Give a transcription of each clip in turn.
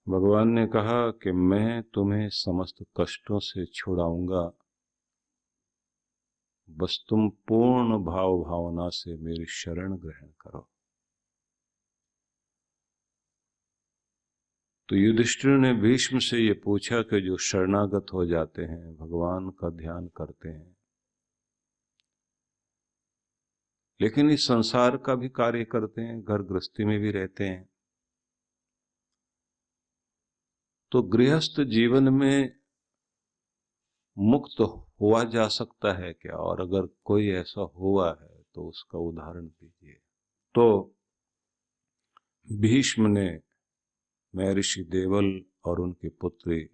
भगवान ने कहा कि मैं तुम्हें समस्त कष्टों से छुड़ाऊंगा, बस तुम पूर्ण भाव भावना से मेरी शरण ग्रहण करो। तो युधिष्ठिर ने भीष्म से ये पूछा कि जो शरणागत हो जाते हैं, भगवान का ध्यान करते हैं, लेकिन इस संसार का भी कार्य करते हैं, घर गृहस्थी में भी रहते हैं, तो गृहस्थ जीवन में मुक्त हुआ जा सकता है क्या? और अगर कोई ऐसा हुआ है तो उसका उदाहरण दीजिए। तो भीष्म ने महर्षि देवल और उनकी पुत्री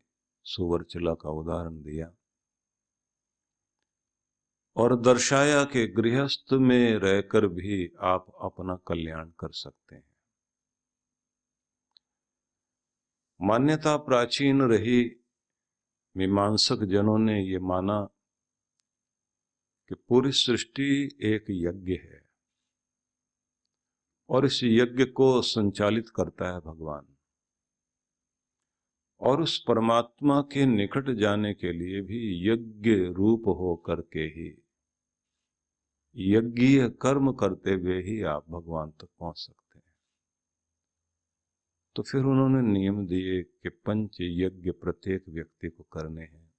सुवर्चला का उदाहरण दिया और दर्शाया कि गृहस्थ में रहकर भी आप अपना कल्याण कर सकते हैं। मान्यता प्राचीन रही, मीमांसक जनों ने ये माना कि पूरी सृष्टि एक यज्ञ है और इस यज्ञ को संचालित करता है भगवान, और उस परमात्मा के निकट जाने के लिए भी यज्ञ रूप हो करके ही, यज्ञीय कर्म करते हुए ही आप भगवान तक पहुंच सकते हैं। तो फिर उन्होंने नियम दिए कि पंच यज्ञ प्रत्येक व्यक्ति को करने हैं,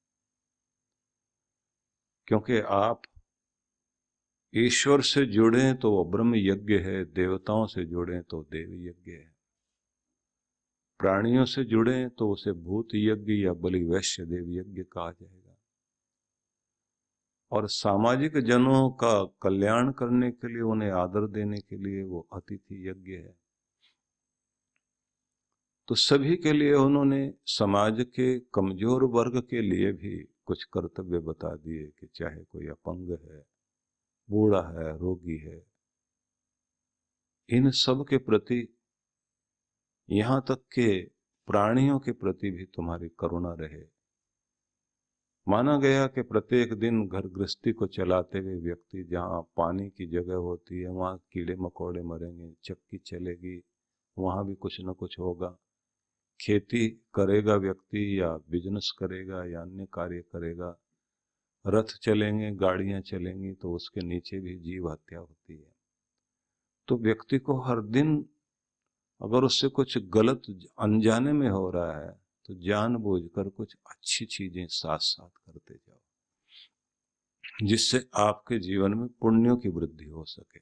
क्योंकि आप ईश्वर से जुड़े तो वो ब्रह्म यज्ञ है, देवताओं से जुड़े तो देव यज्ञ है, प्राणियों से जुड़े तो उसे भूत यज्ञ या बलि वैश्य देव यज्ञ कहा जाएगा, और सामाजिक जनों का कल्याण करने के लिए, उन्हें आदर देने के लिए वो अतिथि यज्ञ है। तो सभी के लिए उन्होंने समाज के कमजोर वर्ग के लिए भी कुछ कर्तव्य बता दिए कि चाहे कोई अपंग है, बूढ़ा है, रोगी है, इन सब के प्रति, यहां तक के प्राणियों के प्रति भी तुम्हारी करुणा रहे। माना गया कि प्रत्येक दिन घर गृहस्थी को चलाते हुए व्यक्ति, जहां पानी की जगह होती है वहां कीड़े मकोड़े मरेंगे, चक्की चलेगी वहां भी कुछ न कुछ होगा, खेती करेगा व्यक्ति या बिजनेस करेगा या अन्य कार्य करेगा, रथ चलेंगे, गाड़ियां चलेंगी, तो उसके नीचे भी जीव हत्या होती है। तो व्यक्ति को हर दिन अगर उससे कुछ गलत अनजाने में हो रहा है तो जानबूझकर कुछ अच्छी चीजें साथ साथ करते जाओ, जिससे आपके जीवन में पुण्यों की वृद्धि हो सके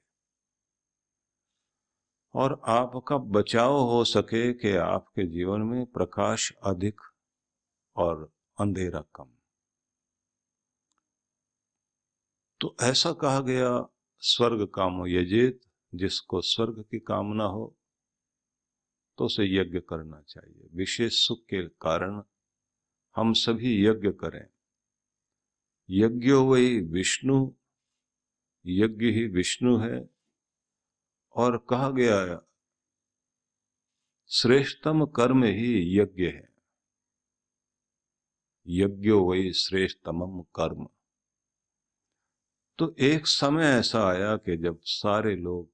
और आपका बचाव हो सके, कि आपके जीवन में प्रकाश अधिक और अंधेरा कम। तो ऐसा कहा गया, स्वर्ग कामो यजेत, जिसको स्वर्ग की कामना हो तो उसे यज्ञ करना चाहिए। विशेष सुख के कारण हम सभी यज्ञ करें। यज्ञो वही विष्णु, यज्ञ ही विष्णु है, और कहा गया है श्रेष्ठतम कर्म ही यज्ञ है, यज्ञो वही श्रेष्ठतमम कर्म। तो एक समय ऐसा आया कि जब सारे लोग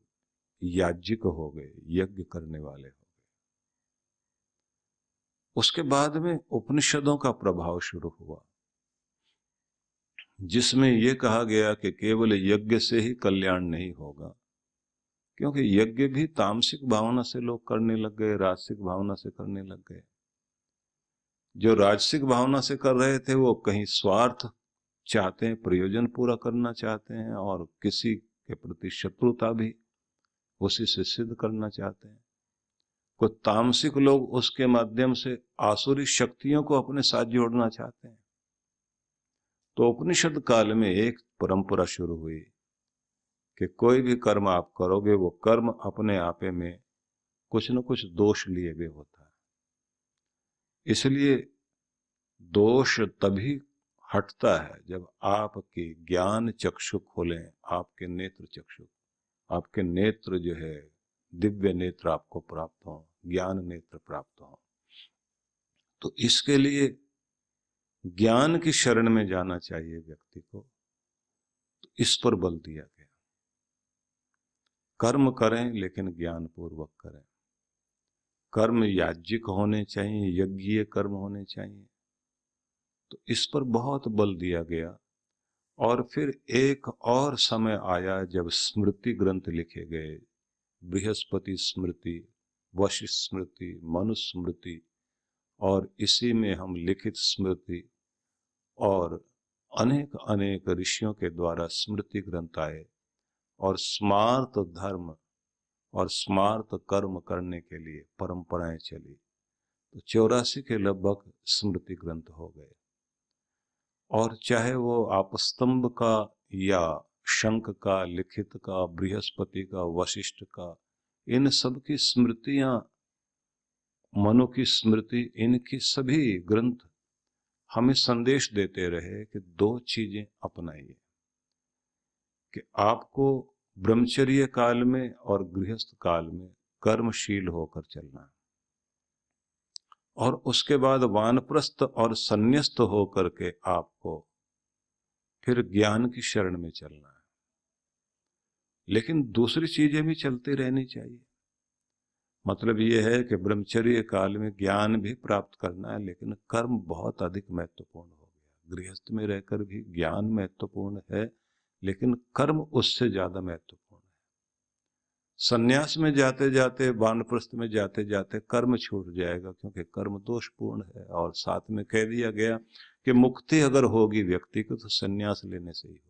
याज्ञिक हो गए, यज्ञ करने वाले हो गए। उसके बाद में उपनिषदों का प्रभाव शुरू हुआ, जिसमें यह कहा गया कि केवल यज्ञ से ही कल्याण नहीं होगा, क्योंकि यज्ञ भी तामसिक भावना से लोग करने लग गए, राजसिक भावना से करने लग गए। जो राजसिक भावना से कर रहे थे वो कहीं स्वार्थ चाहते हैं, प्रयोजन पूरा करना चाहते हैं, और किसी के प्रति शत्रुता भी उसी से सिद्ध करना चाहते हैं। कुछ तामसिक लोग उसके माध्यम से आसुरी शक्तियों को अपने साथ जोड़ना चाहते हैं। तो उपनिषद काल में एक परंपरा शुरू हुई कि कोई भी कर्म आप करोगे, वो कर्म अपने आपे में कुछ न कुछ दोष लिए हुए होता है। इसलिए दोष तभी हटता है जब आपके ज्ञान चक्षु खोलें, आपके नेत्र चक्षु, आपके नेत्र जो है दिव्य नेत्र आपको प्राप्त हो, ज्ञान नेत्र प्राप्त हो। तो इसके लिए ज्ञान की शरण में जाना चाहिए व्यक्ति को। तो इस पर बल दिया गया, कर्म करें लेकिन ज्ञान पूर्वक करें। कर्म याज्ञिक होने चाहिए, यज्ञीय कर्म होने चाहिए। तो इस पर बहुत बल दिया गया। और फिर एक और समय आया जब स्मृति ग्रंथ लिखे गए, बृहस्पति स्मृति, वशिष्ठ स्मृति, मनु स्मृति, और इसी में हम लिखित स्मृति, और अनेक अनेक ऋषियों के द्वारा स्मृति ग्रंथ आए, और स्मार्त धर्म और स्मार्त कर्म करने के लिए परंपराएं चली। तो 84 के लगभग स्मृति ग्रंथ हो गए। और चाहे वो आपस्तंभ का या शंख का, लिखित का, बृहस्पति का, वशिष्ठ का, इन सब की स्मृतियां, मनु की स्मृति, इनकी सभी ग्रंथ हमें संदेश देते रहे कि दो चीजें अपनाइए, कि आपको ब्रह्मचर्य काल में और गृहस्थ काल में कर्मशील होकर चलना है, और उसके बाद वानप्रस्थ और संन्यस्त होकर के आपको फिर ज्ञान की शरण में चलना है। लेकिन दूसरी चीजें भी चलती रहनी चाहिए। मतलब ये है कि ब्रह्मचर्य काल में ज्ञान भी प्राप्त करना है, लेकिन कर्म बहुत अधिक महत्वपूर्ण हो गया। गृहस्थ में रहकर भी ज्ञान महत्वपूर्ण है, लेकिन कर्म उससे ज्यादा महत्वपूर्ण है। संन्यास में जाते जाते, वानप्रस्थ में जाते जाते कर्म छूट जाएगा, क्योंकि कर्म दोषपूर्ण है। और साथ में कह दिया गया कि मुक्ति अगर होगी व्यक्ति को तो संन्यास लेने से ही होगी।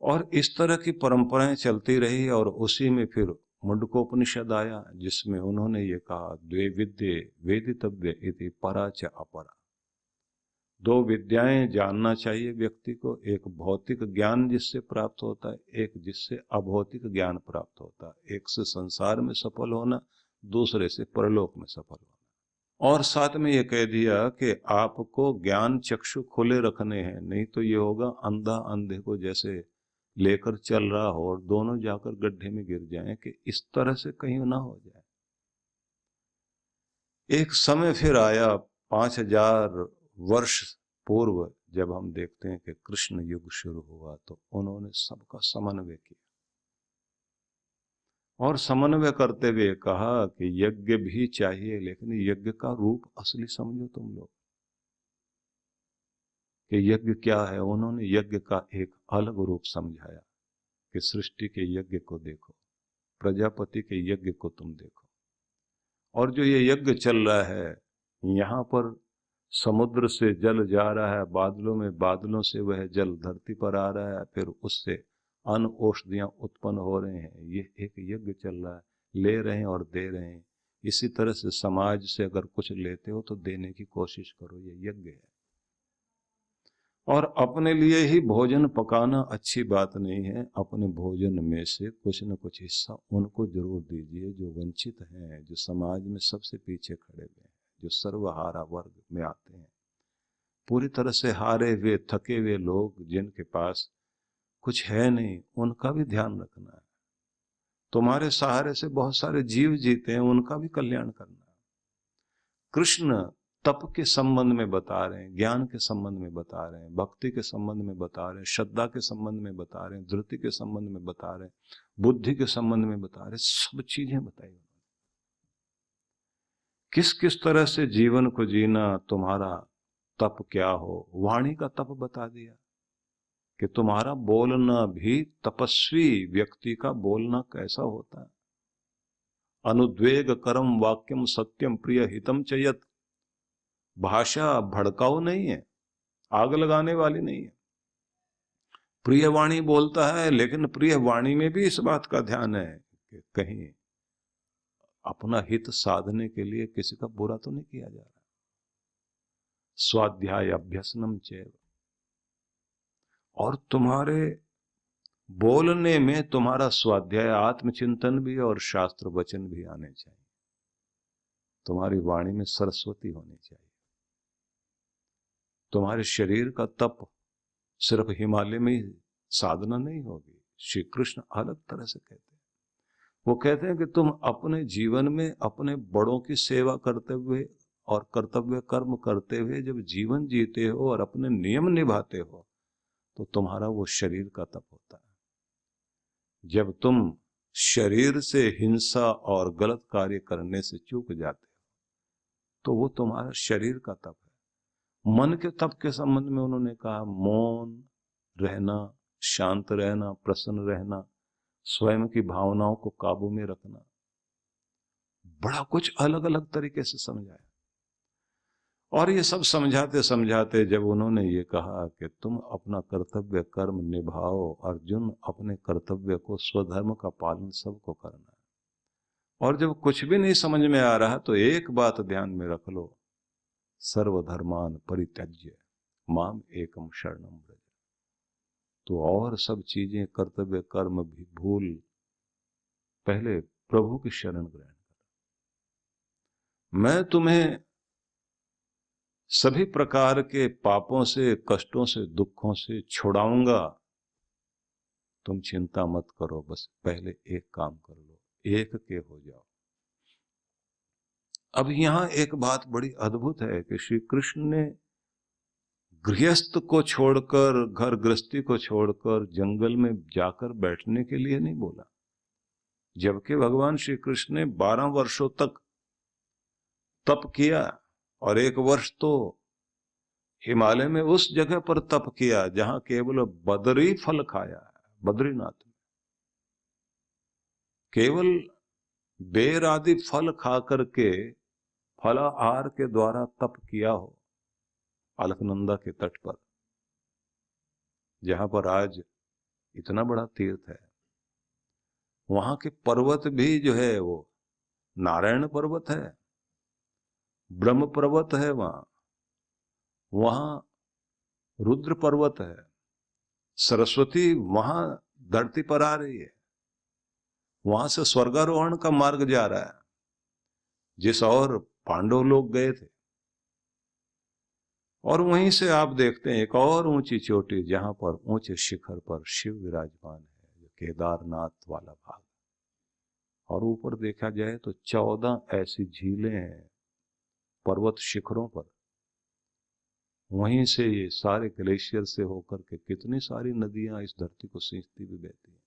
और इस तरह की परंपराएं चलती रही, और उसी में फिर मुंडकोपनिषद आया, जिसमें उन्होंने ये कहा, द्वे विद्ये वेदितव्य इति परा च अपरा। दो विद्याएं जानना चाहिए व्यक्ति को, एक भौतिक ज्ञान जिससे प्राप्त होता है, एक जिससे अभौतिक ज्ञान प्राप्त होता है। एक से संसार में सफल होना, दूसरे से परलोक में सफल होना। और साथ में ये कह दिया कि आपको ज्ञान चक्षु खुले रखने हैं, नहीं तो ये होगा अंधा अंधे को जैसे लेकर चल रहा हो और दोनों जाकर गड्ढे में गिर जाएं, कि इस तरह से कहीं ना हो जाए। एक समय फिर आया 5000 वर्ष पूर्व, जब हम देखते हैं कि कृष्ण युग शुरू हुआ, तो उन्होंने सबका समन्वय किया, और समन्वय करते हुए कहा कि यज्ञ भी चाहिए, लेकिन यज्ञ का रूप असली समझो तुम लोग, कि यज्ञ क्या है। उन्होंने यज्ञ का एक अलग रूप समझाया कि सृष्टि के यज्ञ को देखो, प्रजापति के यज्ञ को तुम देखो। और जो ये यज्ञ चल रहा है, यहाँ पर समुद्र से जल जा रहा है बादलों में, बादलों से वह जल धरती पर आ रहा है, फिर उससे अन्न औषधियां उत्पन्न हो रहे हैं। ये एक यज्ञ चल रहा है, ले रहे हैं और दे रहे हैं। इसी तरह से समाज से अगर कुछ लेते हो तो देने की कोशिश करो, ये यज्ञ है। और अपने लिए ही भोजन पकाना अच्छी बात नहीं है। अपने भोजन में से कुछ न कुछ हिस्सा उनको जरूर दीजिए जो वंचित हैं, जो समाज में सबसे पीछे खड़े हुए हैं, जो सर्वहारा वर्ग में आते हैं। पूरी तरह से हारे हुए, थके हुए लोग जिनके पास कुछ है नहीं, उनका भी ध्यान रखना है। तुम्हारे सहारे से बहुत सारे जीव जीते हैं, उनका भी कल्याण करना है। कृष्ण तप के संबंध में बता रहे हैं, ज्ञान के संबंध में बता रहे हैं, भक्ति के संबंध में बता रहे हैं, श्रद्धा के संबंध में बता रहे हैं, धृति के संबंध में बता रहे हैं, बुद्धि के संबंध में बता रहे हैं। सब चीजें बताई उन्होंने। किस किस तरह से जीवन को जीना, तुम्हारा तप क्या हो। वाणी का तप बता दिया कि तुम्हारा बोलना भी, तपस्वी व्यक्ति का बोलना कैसा होता है। अनुद्वेग करम वाक्यम सत्यम प्रिय हितम चयत। भाषा भड़काऊ नहीं है, आग लगाने वाली नहीं है। प्रिय वाणी बोलता है, लेकिन प्रिय वाणी में भी इस बात का ध्यान है कि कहीं अपना हित साधने के लिए किसी का बुरा तो नहीं किया जा रहा। स्वाध्याय अभ्यसनम चैव। और तुम्हारे बोलने में तुम्हारा स्वाध्याय, आत्मचिंतन भी और शास्त्र वचन भी आने चाहिए। तुम्हारी वाणी में सरस्वती होनी चाहिए। तुम्हारे शरीर का तप सिर्फ हिमालय में ही साधना नहीं होगी। श्री कृष्ण अलग तरह से कहते हैं। वो कहते हैं कि तुम अपने जीवन में अपने बड़ों की सेवा करते हुए और कर्तव्य कर्म करते हुए जब जीवन जीते हो और अपने नियम निभाते हो, तो तुम्हारा वो शरीर का तप होता है। जब तुम शरीर से हिंसा और गलत कार्य करने से चूक जाते हो, तो वो तुम्हारा शरीर का तप है। मन के तप के संबंध में उन्होंने कहा मौन रहना, शांत रहना, प्रसन्न रहना, स्वयं की भावनाओं को काबू में रखना, बड़ा कुछ अलग अलग तरीके से समझाया। और ये सब समझाते समझाते जब उन्होंने ये कहा कि तुम अपना कर्तव्य कर्म निभाओ, अर्जुन अपने कर्तव्य को, स्वधर्म का पालन सबको करना है, और जब कुछ भी नहीं समझ में आ रहा तो एक बात ध्यान में रख लो, सर्वधर्मान परित्यज्य माम एकम शरणम व्रज। तो और सब चीजें, कर्तव्य कर्म भी भूल, पहले प्रभु की शरण ग्रहण कर। मैं तुम्हें सभी प्रकार के पापों से, कष्टों से, दुखों से छुड़ाऊंगा, तुम चिंता मत करो, बस पहले एक काम कर लो, एक के हो जाओ। अब यहां एक बात बड़ी अद्भुत है कि श्री कृष्ण ने गृहस्थ को छोड़कर, घर गृहस्थी को छोड़कर जंगल में जाकर बैठने के लिए नहीं बोला, जबकि भगवान श्री कृष्ण ने 12 वर्षों तक तप किया, और 1 वर्ष तो हिमालय में उस जगह पर तप किया जहां केवल बदरी फल खाया है, बद्रीनाथ में केवल बेर आदि फल खा करके, फलाहार के द्वारा तप किया हो, अलकनंदा के तट पर, जहां पर आज इतना बड़ा तीर्थ है। वहां के पर्वत भी जो है वो नारायण पर्वत है, ब्रह्म पर्वत है, वहां रुद्र पर्वत है, सरस्वती वहां धरती पर आ रही है, वहां से स्वर्गारोहण का मार्ग जा रहा है, जिस और पांडव लोग गए थे। और वहीं से आप देखते हैं एक और ऊंची चोटी, जहां पर ऊंचे शिखर पर शिव विराजमान है, जो केदारनाथ वाला भाग। और ऊपर देखा जाए तो 14 ऐसी झीलें हैं पर्वत शिखरों पर। वहीं से ये सारे ग्लेशियर से होकर के कितनी सारी नदियां इस धरती को सींचती हुई बहती हैं।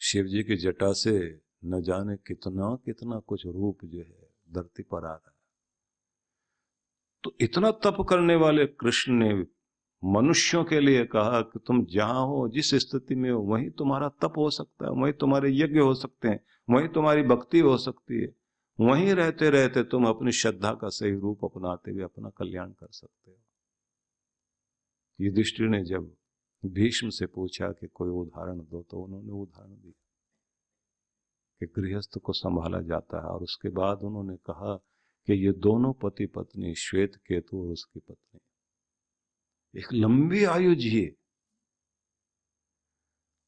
शिव जी की जटा से न जाने कितना कितना कुछ रूप जो है धरती पर आ रहा है। तो इतना तप करने वाले कृष्ण ने मनुष्यों के लिए कहा कि तुम जहां हो, जिस स्थिति में हो, वहीं तुम्हारा तप हो सकता है, वहीं तुम्हारे यज्ञ हो सकते हैं, वहीं तुम्हारी भक्ति हो सकती है, वहीं रहते रहते तुम अपनी श्रद्धा का सही रूप अपनाते हुए अपना कल्याण कर सकते हो। युधिष्ठिर ने जब भीष्म से पूछा कि कोई उदाहरण दो, तो उन्होंने उदाहरण दिया कि गृहस्थ को संभाला जाता है, और उसके बाद उन्होंने कहा कि ये दोनों पति पत्नी, श्वेत केतु और उसकी पत्नी, एक लंबी आयु जिए,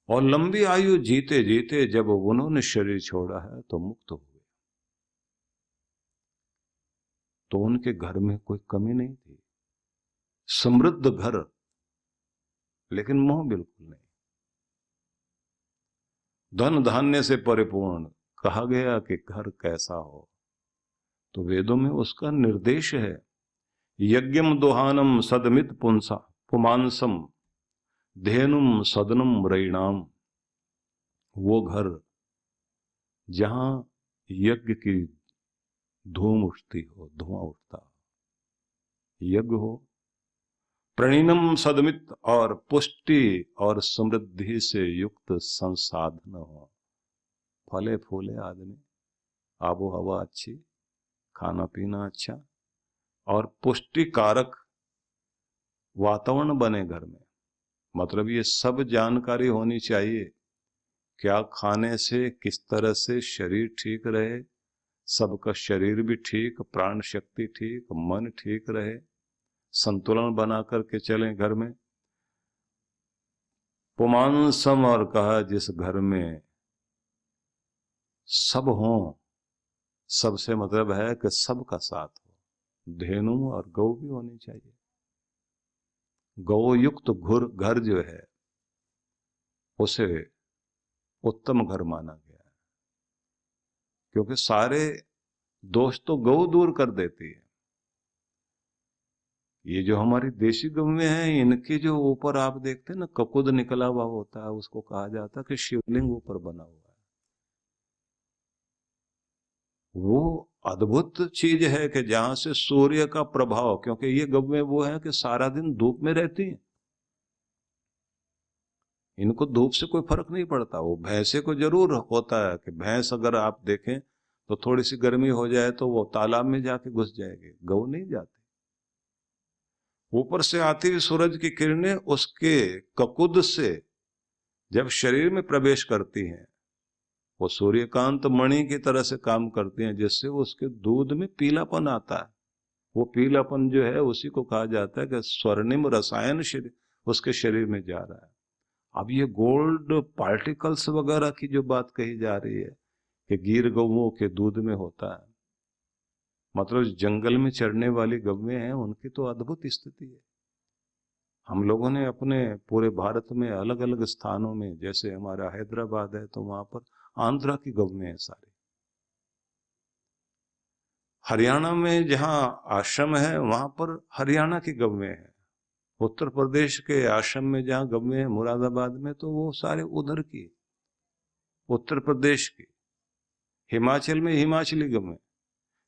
और लंबी आयु जीते जीते जब उन्होंने शरीर छोड़ा है तो मुक्त हुए। तो उनके घर में कोई कमी नहीं थी, समृद्ध घर, लेकिन मोह बिल्कुल नहीं, धन धान्य से परिपूर्ण। कहा गया कि घर कैसा हो, तो वेदों में उसका निर्देश है, यज्ञम दोहानम सदमित पुंसा पुमांसम धेनुम सदनम रैणाम। वो घर जहां यज्ञ की धूम उठती हो, धुआं उठता हो, यज्ञ हो, प्रणीनम सदमित, और पुष्टि और समृद्धि से युक्त संसाधन हो, फले फूले आदमी, आबो हवा अच्छी, खाना पीना अच्छा, और पुष्टि कारक वातावरण बने घर में। मतलब ये सब जानकारी होनी चाहिए, क्या खाने से किस तरह से शरीर ठीक रहे, सबका शरीर भी ठीक, प्राण शक्ति ठीक, मन ठीक रहे, संतुलन बना करके चलें घर में। पुमांसम, और कहा जिस घर में सब हो, सबसे मतलब है कि सबका साथ हो, धेनु और गौ भी होनी चाहिए। गौ युक्त घर जो है उसे उत्तम घर माना गया है, क्योंकि सारे दोष तो गौ दूर कर देती है। ये जो हमारी देशी गवें हैं, इनके जो ऊपर आप देखते हैं ना ककुद निकला हुआ होता है, उसको कहा जाता है कि शिवलिंग ऊपर बना हुआ है। वो अद्भुत चीज है कि जहां से सूर्य का प्रभाव, क्योंकि ये गवें वो है कि सारा दिन धूप में रहती हैं, इनको धूप से कोई फर्क नहीं पड़ता। वो भैंसे को जरूर होता है कि भैंस अगर आप देखें तो थोड़ी सी गर्मी हो जाए तो वो तालाब में जाके घुस जाएगी, गऊ नहीं जाती। ऊपर से आती हुई सूरज की किरणें उसके ककुद से जब शरीर में प्रवेश करती हैं, वो सूर्यकांत मणि की तरह से काम करती हैं, जिससे उसके दूध में पीलापन आता है। वो पीलापन जो है उसी को कहा जाता है कि स्वर्णिम रसायन उसके शरीर में जा रहा है। अब ये गोल्ड पार्टिकल्स वगैरह की जो बात कही जा रही है कि गिर गौओं के दूध में होता है, मतलब जंगल में चरने वाली गवें हैं, उनकी तो अद्भुत स्थिति है। हम लोगों ने अपने पूरे भारत में अलग अलग स्थानों में, जैसे हमारा हैदराबाद है तो वहां पर आंध्रा की गवें हैं सारी। हरियाणा में जहां आश्रम है वहां पर हरियाणा की गवें हैं। उत्तर प्रदेश के आश्रम में जहां गवें हैं मुरादाबाद में, तो वो सारे उधर की, उत्तर प्रदेश की। हिमाचल में हिमाचली गवें।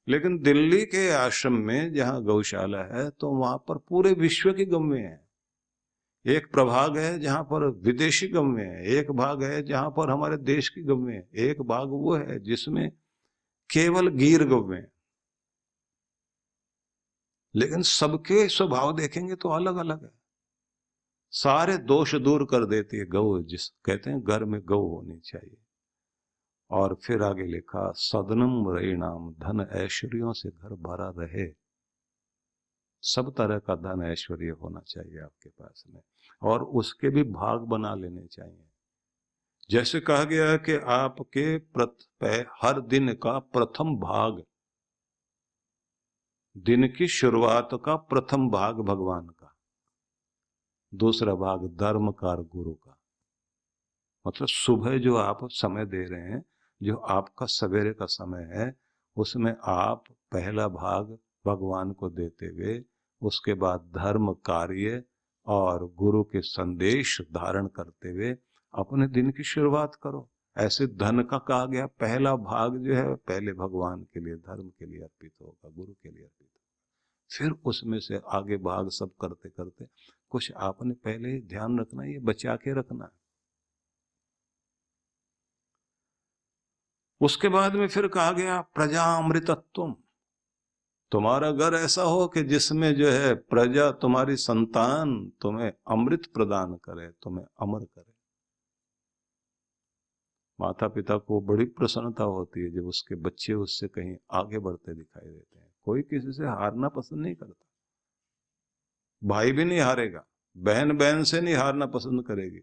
लेकिन दिल्ली के आश्रम में जहां गौशाला है तो वहां पर पूरे विश्व की गवें हैं। एक प्रभाग है जहां पर विदेशी गवें हैं, एक भाग है जहां पर हमारे देश की गवें हैं, एक भाग वो है जिसमें केवल गीर गवें हैं। लेकिन सबके स्वभाव देखेंगे तो अलग अलग है। सारे दोष दूर कर देती है गौ, जिस कहते हैं घर में गौ होनी चाहिए। और फिर आगे लिखा, सदनम रईणाम, धन ऐश्वर्यों से घर भरा रहे। सब तरह का धन ऐश्वर्य होना चाहिए आपके पास में, और उसके भी भाग बना लेने चाहिए। जैसे कहा गया है कि आपके हर दिन का प्रथम भाग, दिन की शुरुआत का प्रथम भाग भगवान का, दूसरा भाग धर्म का और गुरु का। मतलब सुबह जो आप समय दे रहे हैं, जो आपका सवेरे का समय है, उसमें आप पहला भाग भगवान को देते हुए, उसके बाद धर्म कार्य और गुरु के संदेश धारण करते हुए अपने दिन की शुरुआत करो। ऐसे धन का कहा गया पहला भाग जो है पहले भगवान के लिए, धर्म के लिए अर्पित होगा, गुरु के लिए अर्पित होगा। फिर उसमें से आगे भाग सब करते करते कुछ आपने पहले ही ध्यान रखना, ये बचा के रखना है। उसके बाद में फिर कहा गया प्रजा अमृतत्वम, तुम्हारा घर ऐसा हो कि जिसमें जो है प्रजा, तुम्हारी संतान तुम्हें अमृत प्रदान करे, तुम्हें अमर करे। माता पिता को बड़ी प्रसन्नता होती है जब उसके बच्चे उससे कहीं आगे बढ़ते दिखाई देते हैं। कोई किसी से हारना पसंद नहीं करता, भाई भी नहीं हारेगा, बहन बहन से नहीं हारना पसंद करेगी।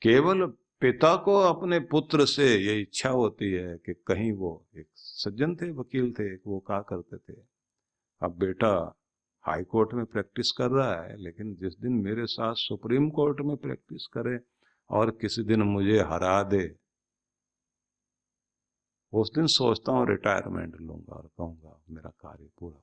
केवल पिता को अपने पुत्र से ये इच्छा होती है कि कहीं वो, एक सज्जन थे, वकील थे, वो कहा करते थे, अब बेटा हाई कोर्ट में प्रैक्टिस कर रहा है, लेकिन जिस दिन मेरे साथ सुप्रीम कोर्ट में प्रैक्टिस करे और किसी दिन मुझे हरा दे, उस दिन सोचता हूँ रिटायरमेंट लूंगा और कहूंगा मेरा कार्य पूरा।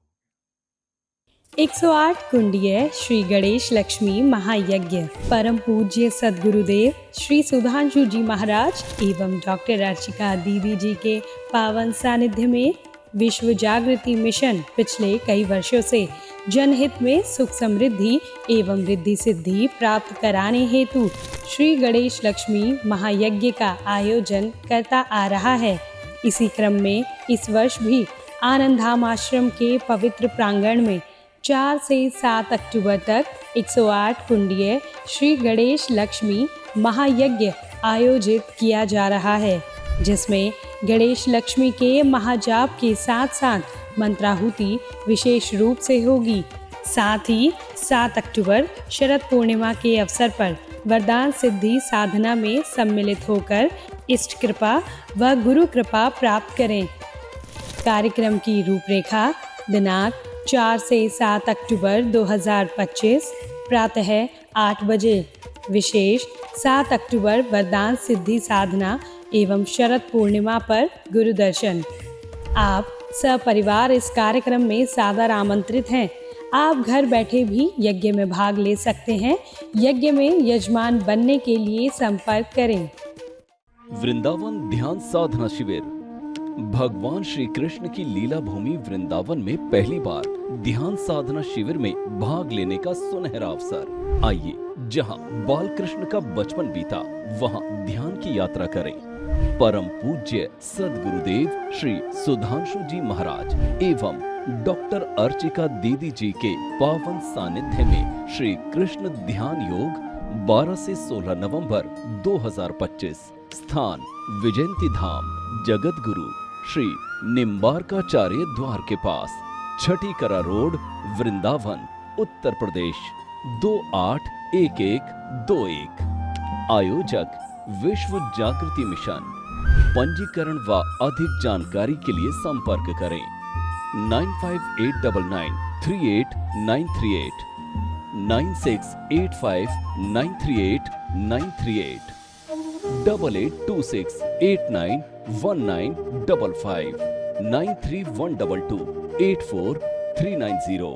108 कुंडीय श्री गणेश लक्ष्मी महायज्ञ परम पूज्य सद्गुरुदेव श्री सुधांशु जी महाराज एवं डॉक्टर अर्चिका दीदी जी के पावन सानिध्य में विश्व जागृति मिशन पिछले कई वर्षों से जनहित में सुख समृद्धि एवं रिद्धि सिद्धि प्राप्त कराने हेतु श्री गणेश लक्ष्मी महायज्ञ का आयोजन करता आ रहा है। इसी क्रम में इस वर्ष भी आनंद धाम आश्रम के पवित्र प्रांगण में 4 से 7 अक्टूबर तक 108 कुंडीय श्री गणेश लक्ष्मी महायज्ञ आयोजित किया जा रहा है, जिसमें गणेश लक्ष्मी के महाजाप के साथ साथ मंत्राहुति विशेष रूप से होगी। साथ ही 7 अक्टूबर शरद पूर्णिमा के अवसर पर वरदान सिद्धि साधना में सम्मिलित होकर इष्ट कृपा व गुरु कृपा प्राप्त करें। कार्यक्रम की रूपरेखा दिनांक 4 से 7 अक्टूबर 2025 प्रातः 8 बजे। विशेष 7 अक्टूबर वरदान सिद्धि साधना एवं शरद पूर्णिमा पर गुरु दर्शन। आप सपरिवार इस कार्यक्रम में सादर आमंत्रित हैं। आप घर बैठे भी यज्ञ में भाग ले सकते हैं। यज्ञ में यजमान बनने के लिए संपर्क करें। वृंदावन ध्यान साधना शिविर। भगवान श्री कृष्ण की लीला भूमि वृंदावन में पहली बार ध्यान साधना शिविर में भाग लेने का सुनहरा अवसर। आइए, जहां बाल कृष्ण का बचपन बीता, वहां ध्यान की यात्रा करें। परम पूज्य सद्गुरुदेव श्री सुधांशु जी महाराज एवं डॉक्टर अर्चिका दीदी जी के पावन सानिध्य में श्री कृष्ण ध्यान योग 12 से 16 नवंबर 2025। स्थान विजयंती धाम, जगत गुरु श्री निम्बारकाचार्य द्वार के पास, छठी करा रोड, वृंदावन, उत्तर प्रदेश 281121। आयोजक विश्व जागृति मिशन। पंजीकरण व अधिक जानकारी के लिए संपर्क करें 9589938938, 9685938938, 8826891955, 9312284390।